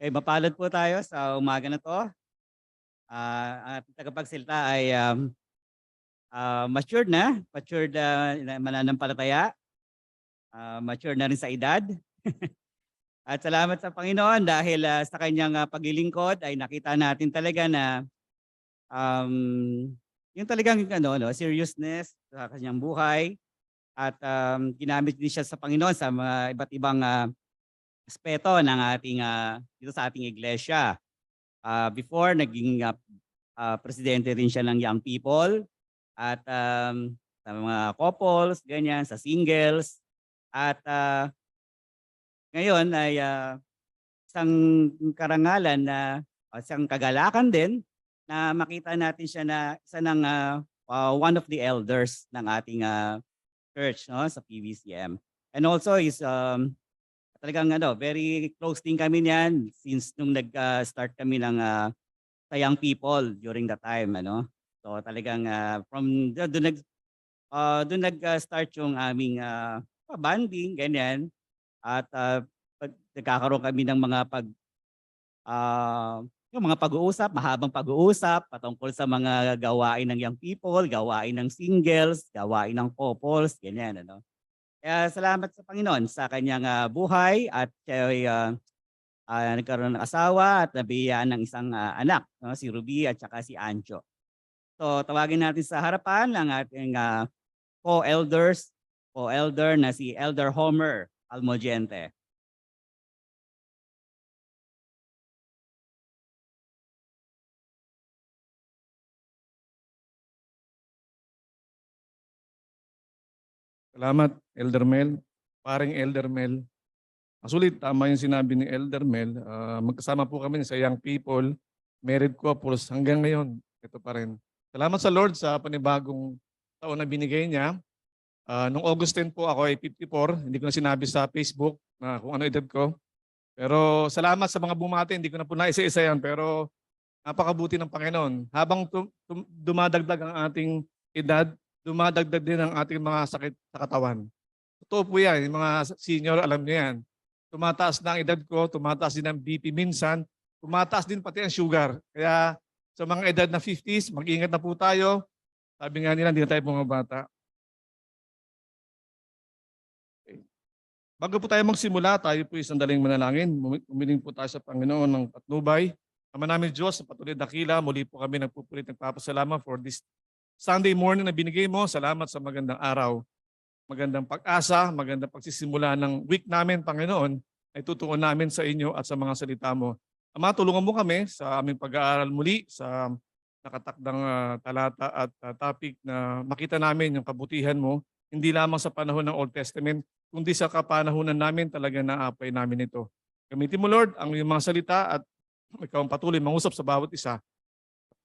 Okay, mapalad po tayo sa umaga na 'to. Ang ating tagapagsalita ay, matured na mananampalataya, matured na rin sa edad. At salamat sa Panginoon dahil, sa kanyang, paglilingkod ay nakita natin talaga na, um, yung talagang ano 'no, seriousness sa kanyang buhay at, ginamit din siya sa Panginoon sa mga iba't ibang, aspeto ng ating, dito sa ating iglesia. Before naging, presidente rin siya ng young people at, sa mga couples ganyan, sa singles at, ngayon ay, isang karangalan na isang kagalakan din na makita natin siya na isa ng, one of the elders ng ating, church 'no, sa PBCM. And also is, talagang ano, very close din kami niyan since nung start kami ng, sa young people during the time ano. So talagang, from dun start yung aming, bonding ganyan at, 'pag nagkakaroon kami ng mga yung mga pag-uusap, mahabang pag-uusap patungkol sa mga gawain ng young people, gawain ng singles, gawain ng couples, ganyan ano. Kaya salamat sa Panginoon sa kanyang, buhay at siya ay, nagkaroon ng asawa at nabiyayaan ng isang, anak 'no, si Ruby at saka si Ancho. So tawagin natin sa harapan ang ating, co-elder na si Elder Homer Almodiente. Salamat, Elder Mel. Paring Elder Mel. Sulit, tama yung sinabi ni Elder Mel. Magkasama po kami sa young people, married couples hanggang ngayon. Ito pa rin. Salamat sa Lord sa panibagong taon na binigay niya. Nung August 10 po ako ay 54. Hindi ko na sinabi sa Facebook na kung ano edad ko. Pero salamat sa mga bumati. Hindi ko na po naisa-isa yan. Pero napakabuti ng Panginoon. Habang dumadagdag ang ating edad, dumadagdag din ang ating mga sakit sa katawan. Totoo po yan. Yung mga senior, alam niyo yan. Tumataas na ang edad ko, tumataas din ang BP minsan, tumataas din pati ang sugar. Kaya sa mga edad na 50s, mag-ingat na po tayo. Sabi nga nila, hindi na tayo bumabata. Okay. Bago po tayo magsimula, tayo po isang daling manalangin. Umiling po tayo sa Panginoon ng patnubay. Ama namin Diyos, sa patuloy na dakila, muli po kami nagpupulit nagpapasalamat for this Sunday morning na binigay mo. Salamat sa magandang araw, magandang pag-asa, magandang pagsisimula ng week namin, Panginoon, ay tutuon namin sa inyo at sa mga salita mo. Ama, tulungan mo kami sa aming pag-aaral muli sa nakatakdang talata at topic na makita namin yung kabutihan mo, hindi lamang sa panahon ng Old Testament, kundi sa kapanahunan namin talaga naapay namin ito. Gamitin mo, Lord, ang iyong mga salita at ikaw ang patuloy mangusap sa bawat isa.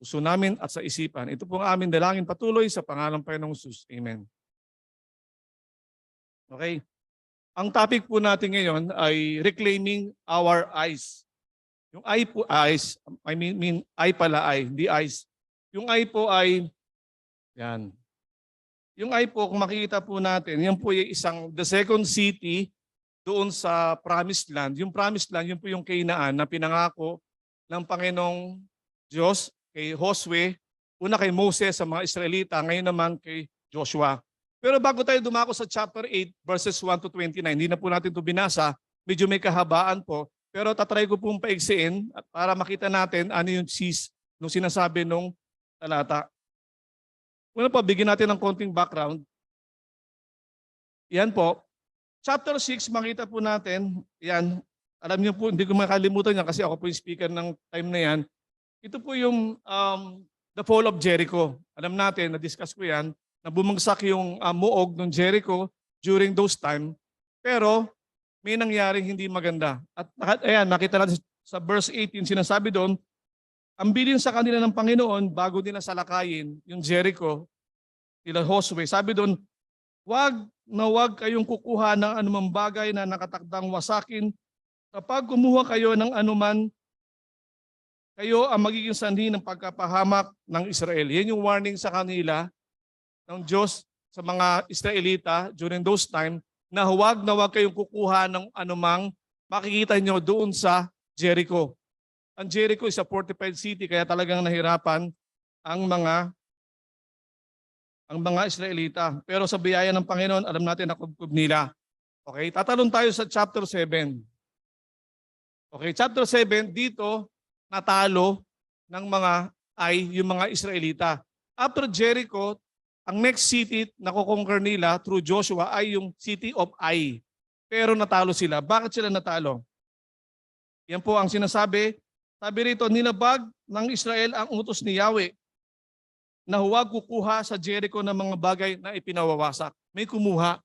Puso namin at sa isipan. Ito po ang aming dalangin patuloy sa pangalan ng Panginoong Jesus. Amen. Okay. Ang topic po natin ngayon ay reclaiming our eyes. Yung eye po, eyes, I mean eye pala ay, hindi eyes. Yung eye po ay, yan. Yung eye po, kung makikita po natin, yan po yung the second city doon sa Promised Land. Yung Promised Land, yun po yung Canaan na pinangako ng Panginoong Diyos kay Josue, una kay Moses sa mga Israelita, ngayon naman kay Joshua. Pero bago tayo dumako sa chapter 8 verses 1 to 29, hindi na po natin ito binasa, medyo may kahabaan po, pero tatry ko pong paigsiin at para makita natin ano yung nung sinasabi nung talata. Una po, bigyan natin ng konting background. Yan po, chapter 6, makita po natin, yan, alam niyo po, hindi ko makalimutan yan kasi ako po yung speaker ng time na yan. Ito po yung the fall of Jericho. Alam natin, na-discuss ko yan, na bumagsak yung muog ng Jericho during those time. Pero may nangyaring hindi maganda. At ayan, nakita natin sa verse 18, sinasabi doon, ang bilin sa kanila ng Panginoon bago nila salakayin yung Jericho, nila Josue. Sabi doon, wag kayong kukuha ng anumang bagay na nakatakdang wasakin. Kapag kumuha kayo ng anuman, kayo ang magiging sanhi ng pagkapahamak ng Israel. Yan yung warning sa kanila ng Diyos sa mga Israelita during those time na huwag kayong kukuha ng anumang makikita nyo doon sa Jericho. Ang Jericho is a fortified city kaya talagang nahirapan ang mga Israelita. Pero sa biyaya ng Panginoon, alam natin na kubkub nila. Okay, tatalon tayo sa chapter 7. Okay, chapter 7 dito natalo ng yung mga Israelita. After Jericho, ang next city na kukonquer nila through Joshua ay yung city of Ai. Pero natalo sila. Bakit sila natalo? Yan po ang sinasabi. Sabi rito, nilabag ng Israel ang utos ni Yahweh na huwag kukuha sa Jericho ng mga bagay na ipinawawasak. May kumuha.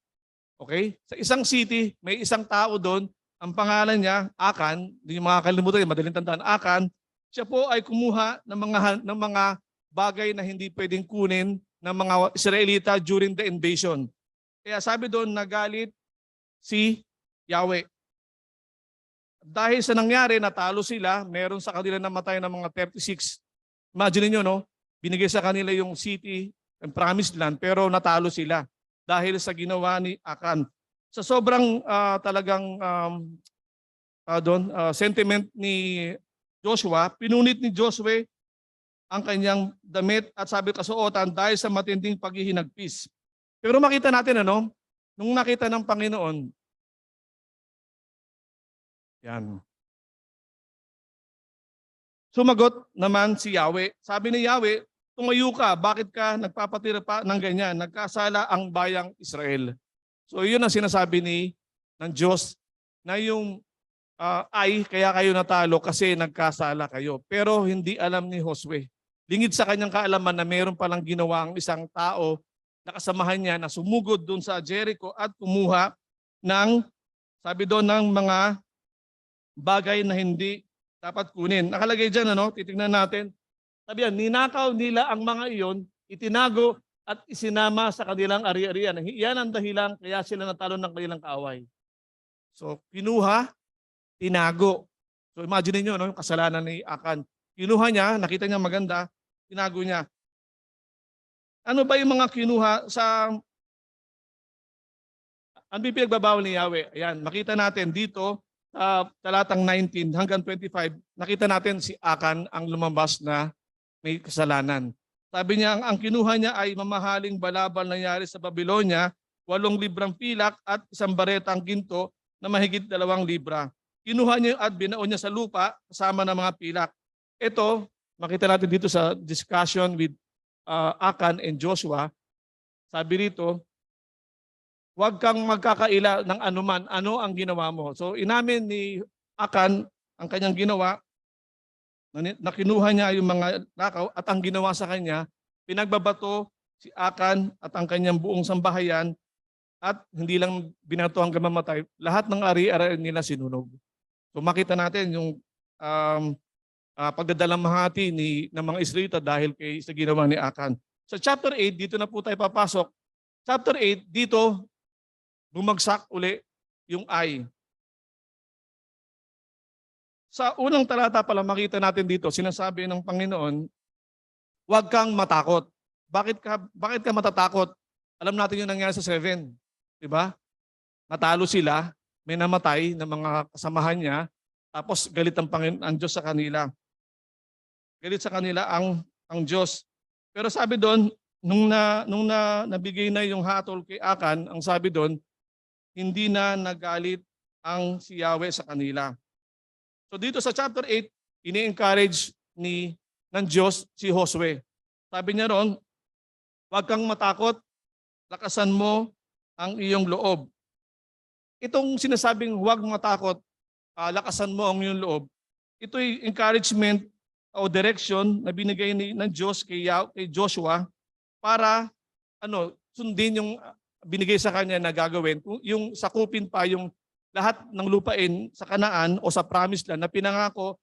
Okay? Sa isang city, may isang tao doon, ang pangalan niya, Akan, hindi niyo makakalimutan, madaling tandaan, Akan, siya po ay kumuha ng mga bagay na hindi pwedeng kunin ng mga Israelita during the invasion. Kaya sabi doon, nagalit si Yahweh. Dahil sa nangyari, natalo sila, meron sa kanila namatay ng mga 36. Imagine niyo, no? Binigay sa kanila yung city and promised land, pero natalo sila dahil sa ginawa ni Akan. Sa sobrang sentiment ni Joshua, pinunit ni Joshua ang kanyang damit at sabi kasuotan dahil sa matinding paghihinagpis. Pero makita natin nung nakita ng Panginoon, yan. Sumagot naman si Yahweh. Sabi ni Yahweh, tumayo ka, bakit ka nagpapatira pa ng ganyan? Nagkasala ang bayang Israel. So yun ang sinasabi ng Diyos na yung kaya kayo natalo kasi nagkasala kayo. Pero hindi alam ni Josue. Lingid sa kanyang kaalaman na mayroon palang ginawa ang isang tao na kasamahan niya na sumugod doon sa Jericho at kumuha ng, sabi doon, ng mga bagay na hindi dapat kunin. Nakalagay dyan, titignan natin. Sabi yan, ninakaw nila ang mga iyon, itinago at isinama sa kanilang ari-arian. Yan ang dahilan kaya sila natalo ng kanilang kaaway. So, kinuha, tinago. So, imagine niyo yung kasalanan ni Akan. Kinuha niya, nakita niya maganda, tinago niya. Ano ba yung mga kinuha sa ano yung pinagbabawal ni Yahweh? Ayan, makita natin dito sa talatang 19 hanggang 25, nakita natin si Akan ang lumabas na may kasalanan. Sabi niya, ang kinuha niya ay mamahaling balabal nangyari sa Babylonia, 8 librang pilak at 1 baretang ginto na mahigit 2 libra. Kinuha niya at binaon niya sa lupa kasama ng mga pilak. Ito, makita natin dito sa discussion with Akan and Joshua. Sabi rito, huwag kang magkakaila ng anuman, ano ang ginawa mo. So inamin ni Akan ang kanyang ginawa, na kinuha niya yung mga nakaw at ang ginawa sa kanya, pinagbabato si Akan at ang kanyang buong sambahayan at hindi lang binato hanggang mamatay, lahat ng ari-arian nila sinunog. So makita natin yung pagdadalamhati ng mga Israelita dahil sa ginawa ni Akan. Sa chapter 8, dito na po tayo papasok. Chapter 8, dito, bumagsak uli yung Ai. Sa unang talata pala makita natin dito, sinasabi ng Panginoon, huwag kang matakot. Bakit ka matatakot? Alam natin yung nangyari sa 7. Diba? Natalo sila, may namatay ng mga kasamahan niya, tapos galit ang Diyos sa kanila. Galit sa kanila ang Diyos. Pero sabi doon, nung nabigay na yung hatol kay Akan, ang sabi doon, hindi na nagalit ang si Yahweh sa kanila. So dito sa chapter 8, ini-encourage ng Diyos si Josue. Sabi niya ron, huwag kang matakot, lakasan mo ang iyong loob. Itong sinasabing huwag matakot, lakasan mo ang iyong loob, ito'y encouragement o direction na binigay ng Diyos kay Joshua para sundin yung binigay sa kanya na gagawin, yung sakupin pa yung lahat ng lupain sa Kanaan o sa promised land na pinangako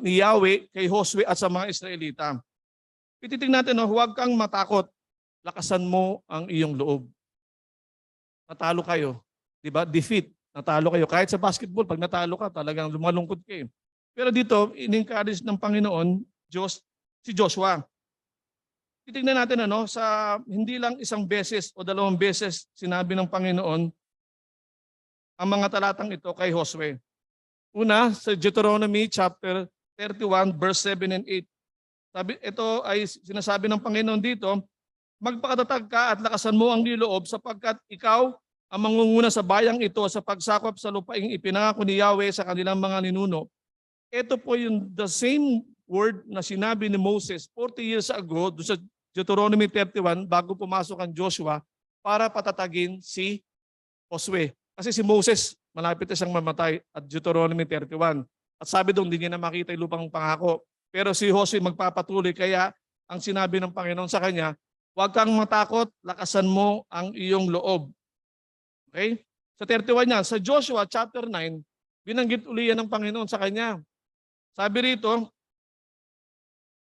ni Yahweh kay Josue at sa mga Israelita. Ititingnan natin, huwag kang matakot, lakasan mo ang iyong loob. Natalo kayo, di ba? Defeat, natalo kayo. Kahit sa basketball, pag natalo ka, talagang lumalungkot kayo. Pero dito, in-encourage ng Panginoon, si Joshua. Titingnan natin sa hindi lang isang beses o 2 beses sinabi ng Panginoon ang mga talatang ito kay Josue. Una, sa Deuteronomy chapter 31 verse 7 and 8. Sabi, ito ay sinasabi ng Panginoon dito, magpakatatag ka at lakasan mo ang loob sapagkat ikaw ang mangunguna sa bayang ito sa pagsakop sa lupaing ipinangako ni Yahweh sa kanilang mga ninuno. Ito po yung the same word na sinabi ni Moses 40 years ago doon sa Deuteronomy 31 bago pumasok ang Joshua para patatagin si Josue. Kasi si Moses malapit na siyang mamatay at Deuteronomy 31. At sabi doon, hindi niya na makita yung lupang pangako. Pero si Josue magpapatuloy kaya ang sinabi ng Panginoon sa kanya, huwag kang matakot, lakasan mo ang iyong loob. Okay? Sa 31 niya, sa Joshua chapter 9, binanggit uli yan ng Panginoon sa kanya. Sabi rito,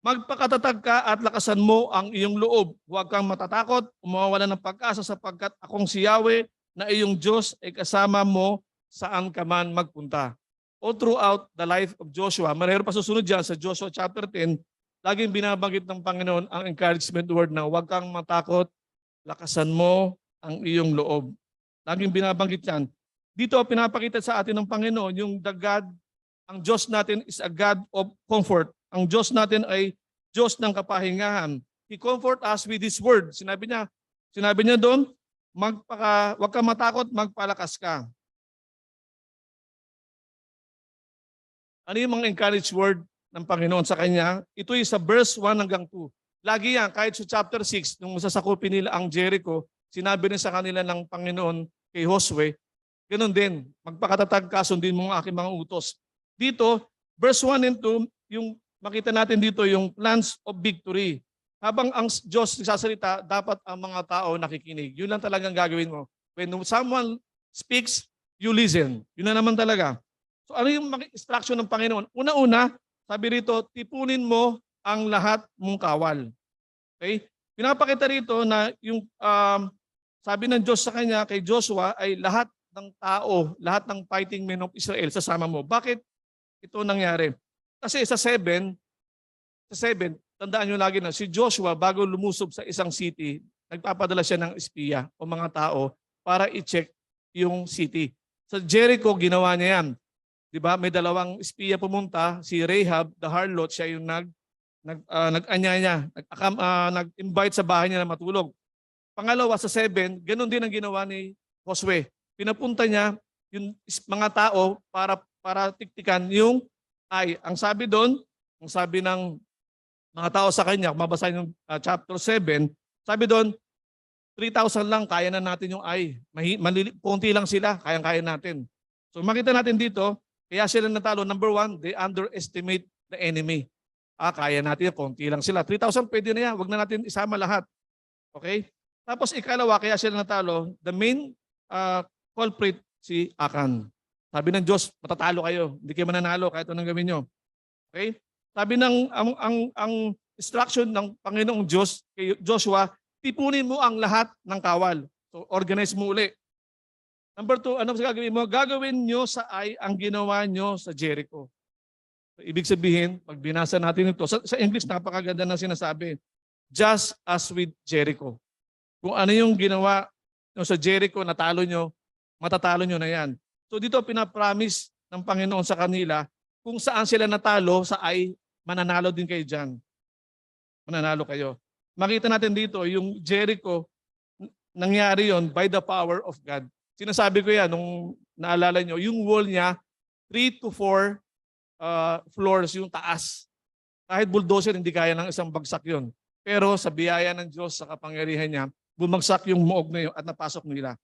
magpakatatag ka at lakasan mo ang iyong loob. Huwag kang matatakot, umawalan ng pag-asa sapagkat akong si Yahweh na iyong Diyos ay kasama mo saan ka man magpunta. All throughout the life of Joshua, mayroon pa susunod dyan sa Joshua chapter 10, laging binabanggit ng Panginoon ang encouragement word na huwag kang matakot, lakasan mo ang iyong loob. Laging binabanggit yan. Dito pinapakita sa atin ng Panginoon yung the God, ang Diyos natin is a God of comfort. Ang Diyos natin ay Diyos ng kapahingahan. He comfort us with His word. Sinabi niya doon, huwag kang matakot, magpalakas ka. Ano yung mga encourage word ng Panginoon sa kanya? Ito ay sa verse 1 hanggang 2. Lagi yan, kahit sa chapter 6, nung masasakupin nila ang Jericho, sinabi rin sa kanila ng Panginoon kay Josue, ganun din, magpakatatag ka, sundin mo ang aking mga utos. Dito, verse 1 and 2, yung makita natin dito yung plans of victory. Habang ang Diyos nagsasalita, dapat ang mga tao nakikinig. Yun lang talagang gagawin mo. When someone speaks, you listen. Yun na naman talaga. So ano yung instruction ng Panginoon? Una-una, sabi rito, tipunin mo ang lahat mong kawal. Okay? Pinapakita rito na yung sabi ng Diyos sa kanya, kay Joshua, ay lahat ng tao, lahat ng fighting men of Israel, sasama mo. Bakit ito nangyari? Kasi sa 7, tandaan nyo lagi na, si Joshua, bago lumusob sa isang city, nagpapadala siya ng espiya o mga tao para i-check yung city. Sa Jericho, ginawa niya yan. Diba? May dalawang espiya pumunta, si Rahab, the harlot, siya yung nag-anya, nag-invite sa bahay niya na matulog. Pangalawa, sa 7, ganun din ang ginawa ni Josue. Pinapunta niya yung mga tao para tiktikan yung ay. Ang sabi doon, ang sabi ng mga tao sa kanya, mabasa yung chapter 7, sabi doon, 3,000 lang, kaya na natin yung ay. Konti lang sila, kayang-kaya natin. So makita natin dito, kaya sila natalo. Number 1, they underestimate the enemy. Kaya natin, konti lang sila. 3,000 pwede na yan, wag na natin isama lahat. Okay? Tapos ikalawa, kaya sila natalo, the main culprit si Akan. Sabi ng Diyos, matatalo kayo, hindi kayo mananalo kahit anong gawin nyo. Okay? Sabi ng ang instruction ng Panginoong Diyos kay Joshua, tipunin mo ang lahat ng kawal. So organize mo uli. Number 2, ano gagawin mo? Gagawin nyo sa ay ang ginawa nyo sa Jericho. So, ibig sabihin, pag binasa natin ito, sa English napakaganda na sinasabi, just as with Jericho. Kung ano yung ginawa nyo sa Jericho, natalo nyo, matatalo nyo na yan. So dito pinapromise ng Panginoon sa kanila, kung saan sila natalo, sa ay mananalo din kayo dyan. Mananalo kayo. Makita natin dito, yung Jericho, nangyari yon by the power of God. Sinasabi ko yan, nung naalala nyo, yung wall niya, 3 to 4 floors yung taas. Kahit bulldozer, hindi kaya ng isang bagsak yon. Pero sa biyaya ng Diyos, sa kapangyarihan niya, bumagsak yung muog na yun at napasok nila.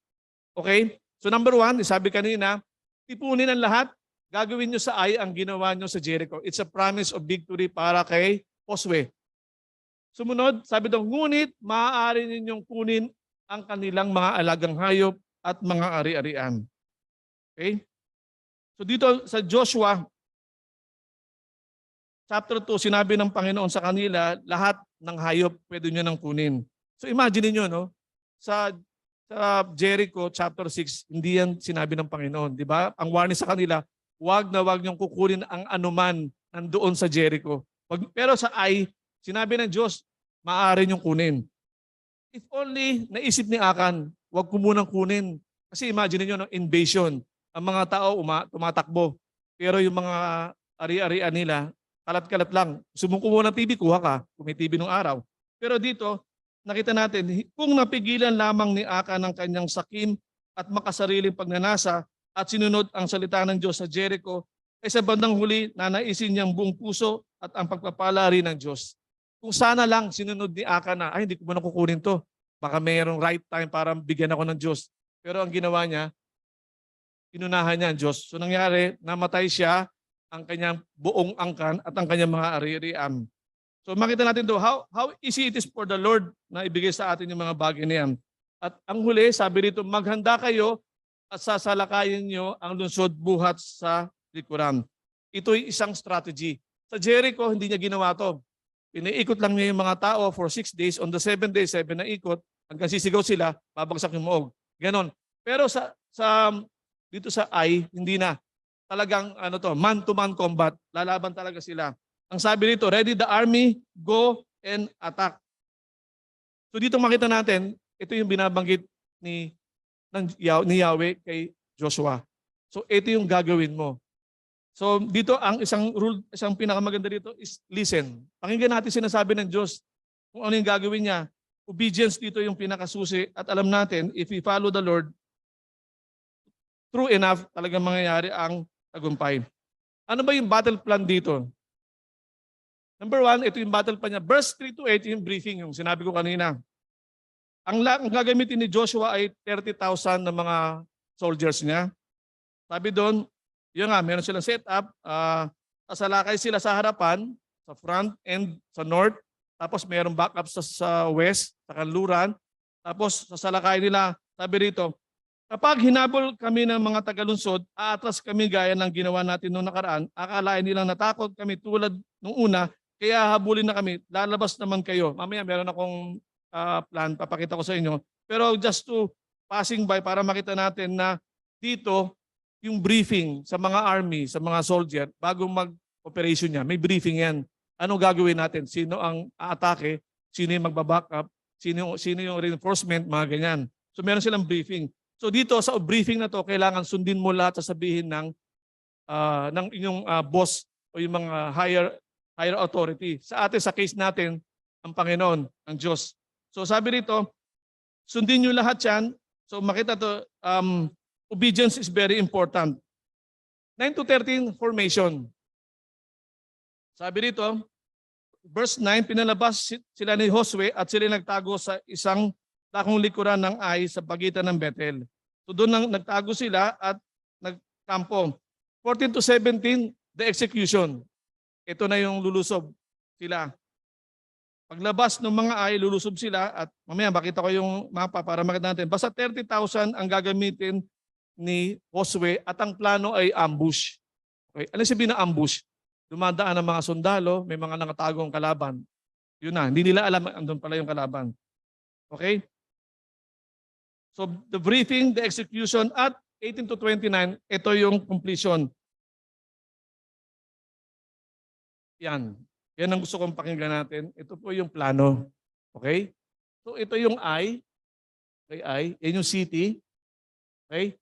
Okay? So number 1, sabi kanina, tipunin ang lahat, gagawin nyo sa ay ang ginawa nyo sa Jericho. It's a promise of victory para kay Josue. Sumunod, sabi daw, ngunit maaari ninyong kunin ang kanilang mga alagang hayop at mga ari-arian. Okay? So dito sa Joshua, chapter 2, sinabi ng Panginoon sa kanila, lahat ng hayop pwede nyo nang kunin. So imagine niyo, no? Sa Jericho, chapter 6, hindi yan sinabi ng Panginoon. Di ba? Ang warning sa kanila, wag na wag niyong kukunin ang anuman nandoon sa Jericho. Pero sa ay, sinabi ng Diyos, maaari niyong kunin. If only naisip ni Akan, wag ko munang kunin. Kasi imagine niyo, no, invasion. Ang mga tao tumatakbo. pero yung mga ari-arian nila, kalat-kalat lang. Sumuko mo ng TV, kuha ka. Kung may TV nung araw. Pero dito, nakita natin, kung napigilan lamang ni Aka ng kanyang sakim at makasariling pagnanasa at sinunod ang salita ng Diyos sa Jericho, ay sa bandang huli, nanaisin niyang buong puso at ang pagpapala rin ng Diyos. Kung sana lang sinunod ni Aka na, ay hindi ko muna kukunin to. Baka mayroong right time para bigyan ako ng Diyos. Pero ang ginawa niya, inunahan niya ang Diyos. So nangyari, namatay siya, ang kanyang buong angkan at ang kanyang mga ari-arian. So makita natin do how easy it is for the Lord na ibigay sa atin yung mga bagay na yan. At ang huli, sabi rito, maghanda kayo at sasalakayin nyo ang lungsod buhat sa likuran. Ito'y isang strategy. Sa Jericho, hindi niya ginawa to. Piniikot lang niya yung mga tao for 6 days. On the 7th day, 7 na ikot, hanggang sisigaw sila, babagsak yung muog. Ganon. Pero dito sa Ai, hindi na. Talagang man-to-man combat. Lalaban talaga sila. Ang sabi dito, ready the army, go and attack. So dito makita natin, ito yung binabanggit ni Yahweh kay Joshua. So ito yung gagawin mo. So dito ang isang rule, isang pinakamaganda dito is listen. Pakinggan natin sinasabi ng Diyos kung ano yung gagawin niya. Obedience dito yung pinakasusi at alam natin if we follow the Lord, true enough talagang mangyayari ang tagumpay. Ano ba yung battle plan dito? Number 1, ito yung battle plan niya. Verse 3 to 8 yung briefing, yung sinabi ko kanina. Ang gagamitin ni Joshua ay 30,000 na mga soldiers niya. Sabi doon, yun nga, meron silang setup. Sasalakay sila sa harapan, sa front and sa north. Tapos mayroong backup sa west, sa kanluran. Tapos sasalakay nila, sabi rito, kapag hinabol kami ng mga tagalunsod, aatras kami gaya ng ginawa natin noong nakaraan. Akalain nilang natakot kami tulad nung una, kaya habulin na kami. Lalabas naman kayo. Mamaya meron akong plan, papakita ko sa inyo. Pero just to passing by para makita natin na dito yung briefing sa mga army, sa mga soldier, bago mag-operation niya, may briefing yan. Anong gagawin natin? Sino ang aatake? Sino yung magbaback up? Sino yung reinforcement? Mga ganyan. So meron silang briefing. So dito sa briefing na to, kailangan sundin mo lahat sa sabihin ng inyong boss o yung mga higher authority. Sa atin, sa case natin, ang Panginoon, ang Diyos. So sabi rito, sundin nyo lahat yan. So makita to, obedience is very important. 9 to 13, formation. Sabi rito, verse 9, pinalabas sila ni Josue at sila nagtago sa isang takong likuran ng Ai sa pagitan ng Bethel. So doon nagtago sila at nagkampo. 14 to 17, the execution. Ito na yung lulusob sila. Paglabas ng mga Ai, lulusob sila at mamaya makita ko yung mapa para makita natin. Basta 30,000 ang gagamitin ni Josue at ang plano ay ambush. Okay? Ano sabihin ng ambush? Dumadaan ang mga sundalo, may mga nakatagong kalaban. Yun na, hindi nila alam andun pala yung kalaban. Okay? So the briefing, the execution at 18 to 29, ito yung completion. Yan. Yan ang gusto kong pakinggan natin. Ito po yung plano. Okay? So ito yung I. Okay, I. Yan yung city. Okay?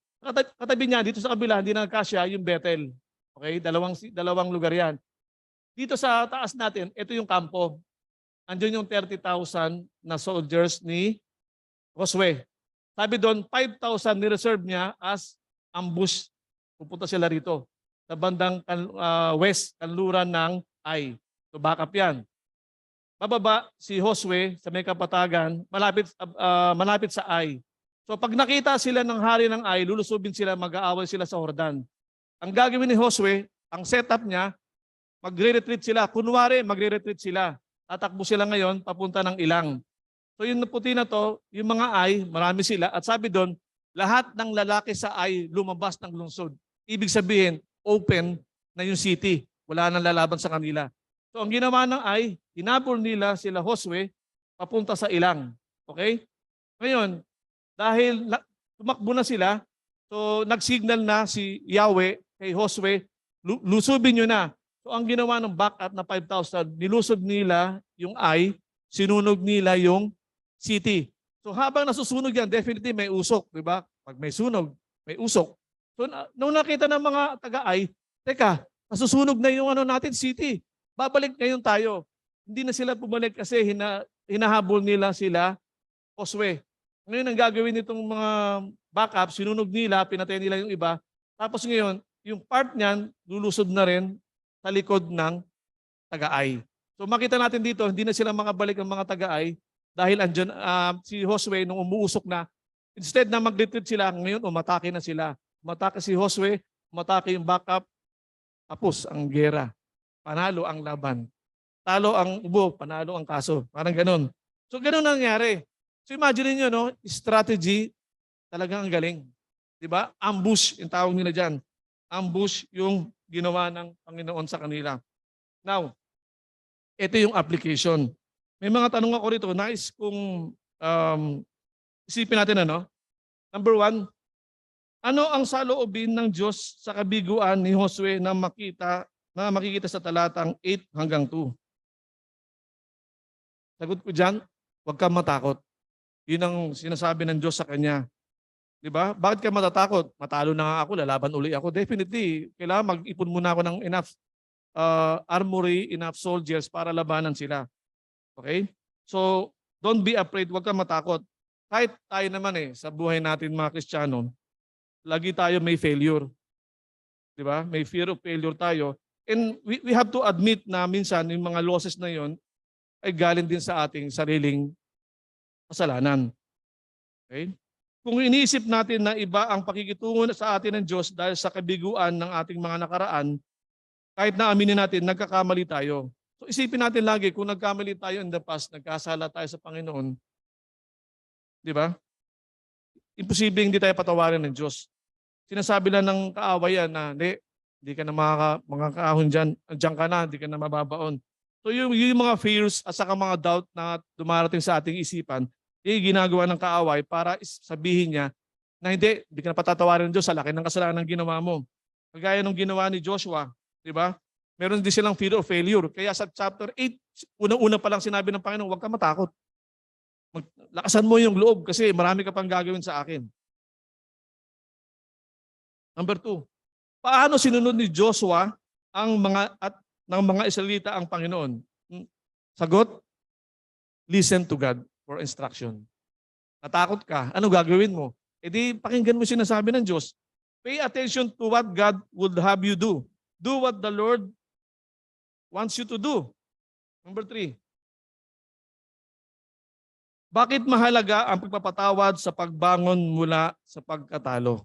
Katabi niya, dito sa kabila, hindi na nagkasya yung Bethel. Okay? Dalawang lugar yan. Dito sa taas natin, ito yung kampo. Andiyan yung 30,000 na soldiers ni Josue. Sabi doon, 5,000 ni-reserve niya as ambush. Pupunta sila rito. Sa bandang west, kanluran ng Ai. So backup yan. Bababa si Josue sa may kapatagan, malapit sa Ai. So pag nakita sila ng hari ng Ai, lulusubin sila, mag-aaway sila sa Jordan. Ang gagawin ni Josue, ang setup niya, magre-retreat sila. Kunwari, magre-retreat sila. Tatakbo sila ngayon, papunta ng Ilang. So yung puti na to, yung mga Ai, marami sila. At sabi doon, lahat ng lalaki sa Ai lumabas ng lungsod. Ibig sabihin, open na yung city. Wala nang lalaban sa kanila. So ang ginawa ng Ai, hinabol nila sila Josue, papunta sa Ilang. Okay? Ngayon, dahil tumakbo na sila, so nag-signal na si Yahweh kay Josue, lusubin nyo na. So ang ginawa ng backup na 5,000, nilusog nila yung Ai, sinunog nila yung city. So habang nasusunog yan, definitely may usok, di ba? Pag may sunog, may usok. So nung nakita ng mga taga-Ai, teka, nasusunog na yung ano natin, city. Babalik ngayon tayo. Hindi na sila bumalik kasi hinahabol nila sila, Josue. Ngayon ang gagawin nitong mga backup, sinunog nila, pinatay nila yung iba. Tapos ngayon, yung part niyan, lulusod na rin sa likod ng taga-ay. So makita natin dito, hindi na sila makabalik ng mga taga-ay dahil andyan, si Josue nung umuusok na, instead na mag-retreat sila, ngayon umatake na sila. Umatake si Josue, umatake yung backup, tapos ang gera. Panalo ang laban. Talo ang ubo, panalo ang kaso. Parang ganun. So ganun nangyari. So imagine niyo, no, strategy talagang ang galing. 'Di ba? Ambush yung tawag nila diyan. Ambush yung ginawa ng Panginoon sa kanila. Now, ito yung application. May mga tanong ako rito, nais kung isipin natin ano. Number 1, ano ang saloobin ng Diyos sa kabiguan ni Josue na makikita sa talatang 8 hanggang 2? Sagot ko diyan, huwag kang matakot. Yun ang sinasabi ng Diyos sa kanya. Di ba? Bakit ka matatakot? Matalo na nga ako, lalaban uli ako. Definitely, kailangan mag-ipon muna ako ng enough armory, enough soldiers para labanan sila. Okay? So, don't be afraid, huwag kang matakot. Kahit tayo naman sa buhay natin mga Kristiyano, lagi tayo may failure. Di ba? May fear of failure tayo. And we have to admit na minsan yung mga losses na yon ay galing din sa ating sariling kasalanan. Okay? Kung iniisip natin na iba ang pakikitungo sa atin ng Diyos dahil sa kabiguan ng ating mga nakaraan, kahit na aminin natin, nagkakamali tayo. So isipin natin lagi, kung nagkamali tayo in the past, nagkasala tayo sa Panginoon, di ba? Imposible hindi tayo patawarin ng Diyos. Sinasabi lang ng kaawayan na, hindi ka na makakaahon dyan, dyan ka na, hindi ka na mababaon. So yung mga fears at saka mga doubt na dumarating sa ating isipan, ginagawa ng kaaway para sabihin niya na hindi ka na patatawarin ng Diyos sa laki ng kasalanan ng ginawa mo. Kagaya ng ginawa ni Joshua, di ba? Meron din silang fear of failure. Kaya sa chapter 8, unang-una pa lang sinabi ng Panginoon, huwag ka matakot. Lakasan mo yung loob kasi marami ka pang gagawin sa akin. Number 2, paano sinunod ni Joshua ng mga Israelita ang Panginoon? Sagot, listen to God for instruction. Natakot ka, ano gagawin mo? E di pakinggan mo sinasabi ng Diyos. Pay attention to what God would have you do. Do what the Lord wants you to do. Number 3, bakit mahalaga ang pagpapatawad sa pagbangon mula sa pagkatalo?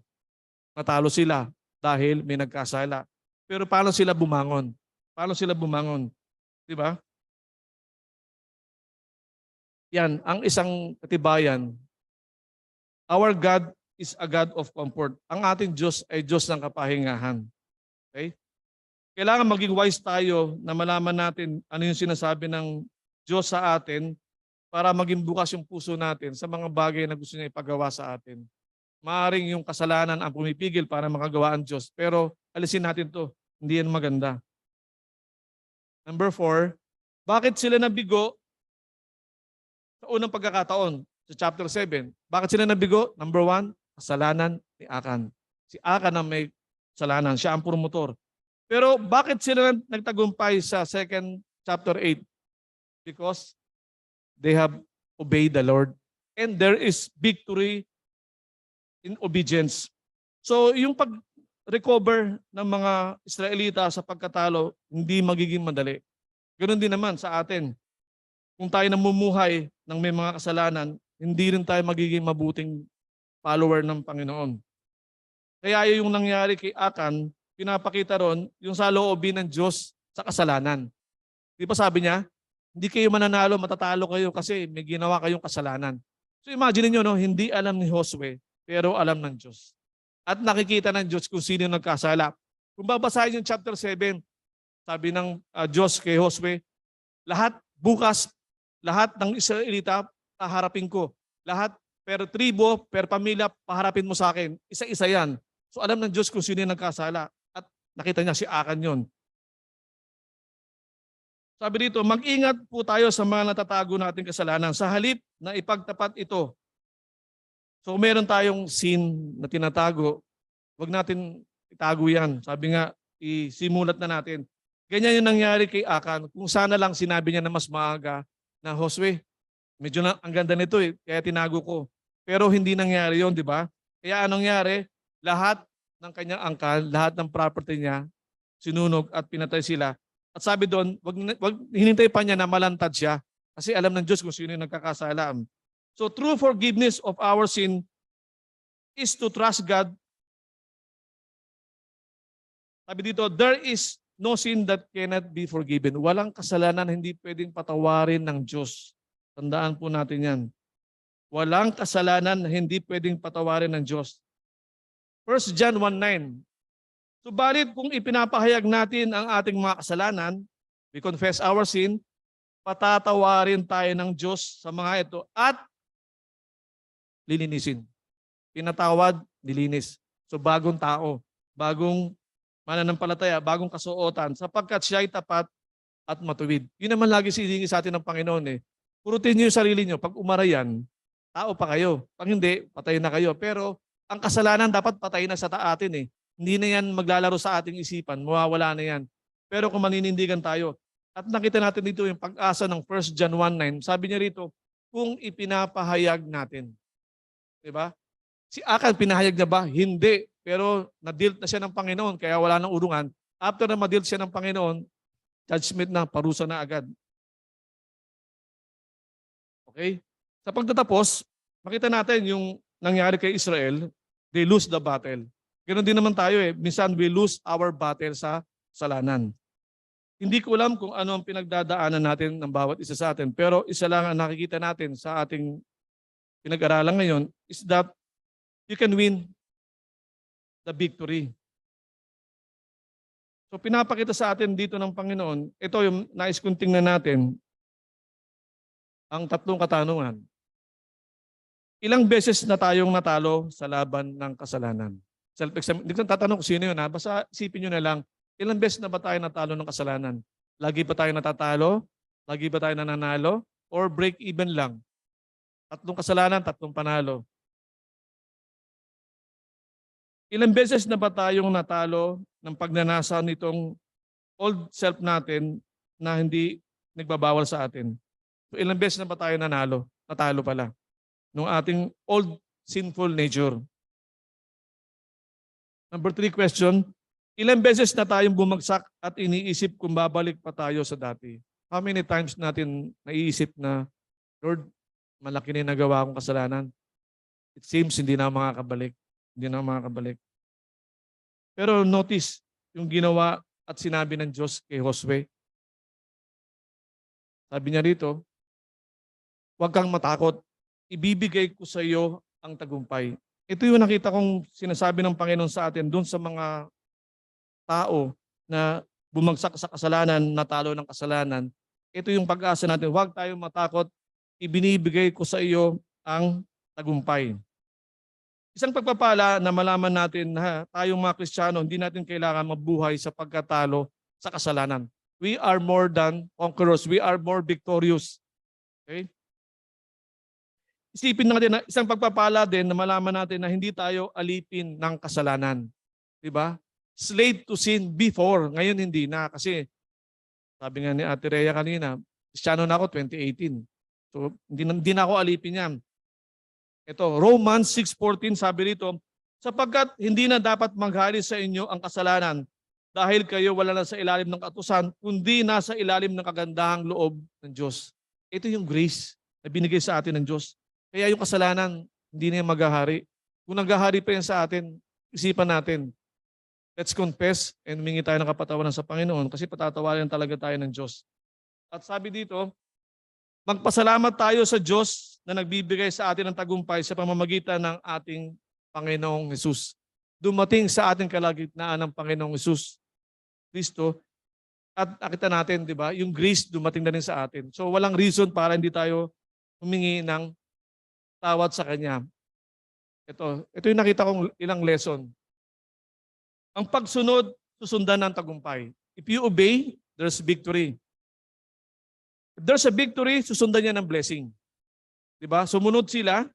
Natalo sila dahil may nagkasala. Pero paano sila bumangon? Paano sila bumangon? Di ba? Yan, ang isang katibayan. Our God is a God of comfort. Ang ating Diyos ay Diyos ng kapahingahan. Okay? Kailangan maging wise tayo na malaman natin ano yung sinasabi ng Diyos sa atin para maging bukas yung puso natin sa mga bagay na gusto niya ipagawa sa atin. Maaring yung kasalanan ang pumipigil para makagawa ang Diyos. Pero alisin natin to. Hindi yan maganda. Number 4, bakit sila nabigo sa unang pagkakataon sa chapter 7? Bakit sila nabigo? Number 1, kasalanan ni Akan. Si Akan ang may kasalanan. Siya ang promotor. Pero bakit sila nagtagumpay sa second chapter 8? Because they have obeyed the Lord. And there is victory in obedience. So yung pag-recover ng mga Israelita sa pagkatalo, hindi magiging madali. Ganoon din naman sa atin. Kung tayo namumuhay ng may mga kasalanan, hindi rin tayo magiging mabuting follower ng Panginoon. Kaya yung nangyari kay Akan, pinapakita ron yung saloobin ng Diyos sa kasalanan. Di ba sabi niya, hindi kayo mananalo, matatalo kayo kasi may ginawa kayong kasalanan. So imagine niyo, no, hindi alam ni Josue, pero alam ng Diyos. At nakikita ng Diyos kung sino nagkasala. Kung babasahin yung chapter 7, sabi ng Diyos kay Josue, bukas, lahat ng Israelita, paharapin ko. Lahat, per tribo, per pamilya, paharapin mo sa akin. Isa-isa yan. So alam ng Diyos kung sino yung nagkasala. At nakita niya si Akan yun. Sabi dito, mag-ingat po tayo sa mga natatago nating kasalanan. Sa halip na ipagtapat ito. So meron tayong sin na tinatago, wag natin itago yan. Sabi nga, isimulat na natin. Ganyan yung nangyari kay Akan. Kung sana lang sinabi niya na mas maaga na, Josue, medyo ang ganda nito kaya tinago ko. Pero hindi nangyari yon, di ba? Kaya anong nangyari? Lahat ng kanyang angkan, lahat ng property niya, sinunog at pinatay sila. At sabi doon, wag hinintay pa niya na malantad siya. Kasi alam ng Diyos kung sino yung nagkakasala. So true forgiveness of our sin is to trust God. Sabi dito, there is no sin that cannot be forgiven. Walang kasalanan hindi pwedeng patawarin ng Diyos. Tandaan po natin yan. Walang kasalanan na hindi pwedeng patawarin ng Diyos. 1 John 1:9. Subalit kung ipinapahayag natin ang ating mga kasalanan, we confess our sin, patatawarin tayo ng Diyos sa mga ito at lilinisin. Pinatawad, nilinis. So bagong tao, bagong mananampalataya, bagong kasuotan, sapagkat siya ay tapat at matuwid. Yun naman lagi siningi sa atin ng Panginoon Purutin niyo yung sarili niyo. Pag umarayan, tao pa kayo. Pag hindi, patay na kayo. Pero ang kasalanan dapat patay na sa atin Hindi na yan maglalaro sa ating isipan. Mawawala na yan. Pero kung maninindigan tayo, at nakita natin dito yung pag-asa ng 1 John 1:9, sabi niya rito, kung ipinapahayag natin. Diba? Si Akan, pinahayag niya ba? Hindi. Pero na-dealt na siya ng Panginoon, kaya wala nang urungan. After na ma-dealt siya ng Panginoon, judgment na, parusa na agad. Okay? Sa pagtatapos, makita natin yung nangyari kay Israel, they lose the battle. Ganoon din naman tayo Minsan we lose our battle sa kasalanan. Hindi ko alam kung ano ang pinagdadaanan natin ng bawat isa sa atin, pero isa lang ang nakikita natin sa ating pinag-aralan ngayon is that you can win the victory. So pinapakita sa atin dito ng Panginoon, ito yung nais kong tingnan natin, ang tatlong katanungan. Ilang beses na tayong natalo sa laban ng kasalanan? Self-exam. Hindi ko tatanong kung sino yun Basta isipin nyo na lang, ilang beses na ba tayo natalo ng kasalanan? Lagi ba tayo natatalo? Lagi ba tayo nananalo? Or break even lang? Tatlong kasalanan, tatlong panalo. Ilang beses na ba tayong natalo ng pagnanasa nitong old self natin na hindi nagbabawal sa atin? So ilang beses na ba tayo nanalo? Natalo pala. Nung ating old sinful nature. Number 3 question, ilang beses na tayong bumagsak at iniisip kung babalik pa tayo sa dati? How many times natin naiisip na, Lord, malaki na yung nagawa akong kasalanan. It seems hindi na makakabalik. Hindi na makakabalik. Pero notice yung ginawa at sinabi ng Diyos kay Josue. Sabi niya rito, huwag kang matakot. Ibibigay ko sa iyo ang tagumpay. Ito yung nakita kong sinasabi ng Panginoon sa atin doon sa mga tao na bumagsak sa kasalanan, natalo ng kasalanan. Ito yung pag-asa natin. Huwag tayong matakot. Ibinibigay ko sa iyo ang tagumpay. Isang pagpapala na malaman natin na tayong mga Kristiyano, hindi natin kailangan mabuhay sa pagkatalo sa kasalanan. We are more than conquerors. We are more victorious. Okay? Isipin natin na isang pagpapala din na malaman natin na hindi tayo alipin ng kasalanan. Diba? Slave to sin before. Ngayon hindi na kasi sabi nga ni Ate Rhea kanina, Kristiyano na ako 2018. So hindi na ako alipin yan. Ito, Romans 6:14 sabi rito, sapagkat hindi na dapat maghari sa inyo ang kasalanan dahil kayo wala na sa ilalim ng katusan, kundi nasa ilalim ng kagandahang loob ng Diyos. Ito yung grace na binigay sa atin ng Diyos. Kaya yung kasalanan, hindi na yung maghahari. Kung naghahari pa yan sa atin, isipan natin. Let's confess and humingi tayo ng kapatawaran sa Panginoon kasi patatawarin talaga tayo ng Diyos. At sabi dito, magpasalamat tayo sa Diyos na nagbibigay sa atin ng tagumpay sa pamamagitan ng ating Panginoong Hesus. Dumating sa ating kalagitnaan ng Panginoong Hesus Kristo at nakita natin, di ba, yung grace dumating na rin sa atin. So walang reason para hindi tayo humingi ng tawad sa Kanya. Ito yung nakita kong ilang lesson. Ang pagsunod, susundan ng tagumpay. If you obey, there's victory. If there's a victory, susundan niya ng blessing. Diba? Sumunod sila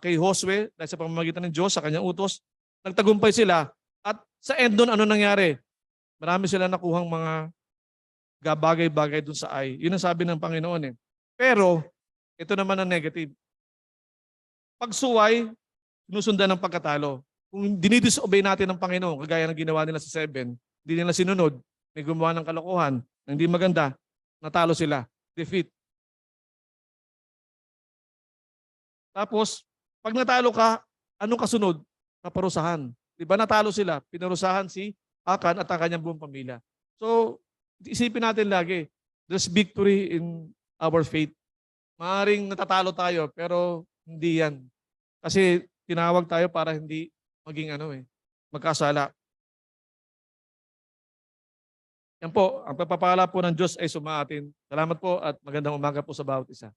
kay Josue dahil sa pamamagitan ng Diyos sa kanyang utos. Nagtagumpay sila. At sa end nun, ano nangyari? Marami sila nakuhang mga bagay-bagay dun sa ay. Yun ang sabi ng Panginoon eh. Pero, ito naman ang negative. Pagsuway, sinusundan ng pagkatalo. Kung dinidisobey natin ng Panginoon, kagaya ng ginawa nila sa 7, hindi nila sinunod, may gumawa ng kalokohan, na hindi maganda, natalo sila. Defeat. Tapos, pag natalo ka, anong kasunod? Kaparusahan. Di ba natalo sila? Pinarusahan si Akan at ang kanyang buong pamilya. So, isipin natin lagi, there's victory in our faith. Maaring natatalo tayo, pero hindi yan. Kasi tinawag tayo para hindi maging magkasala. Yan po, ang pagpapala po ng Diyos ay sumaatin. Salamat po at magandang umaga po sa bawat isa.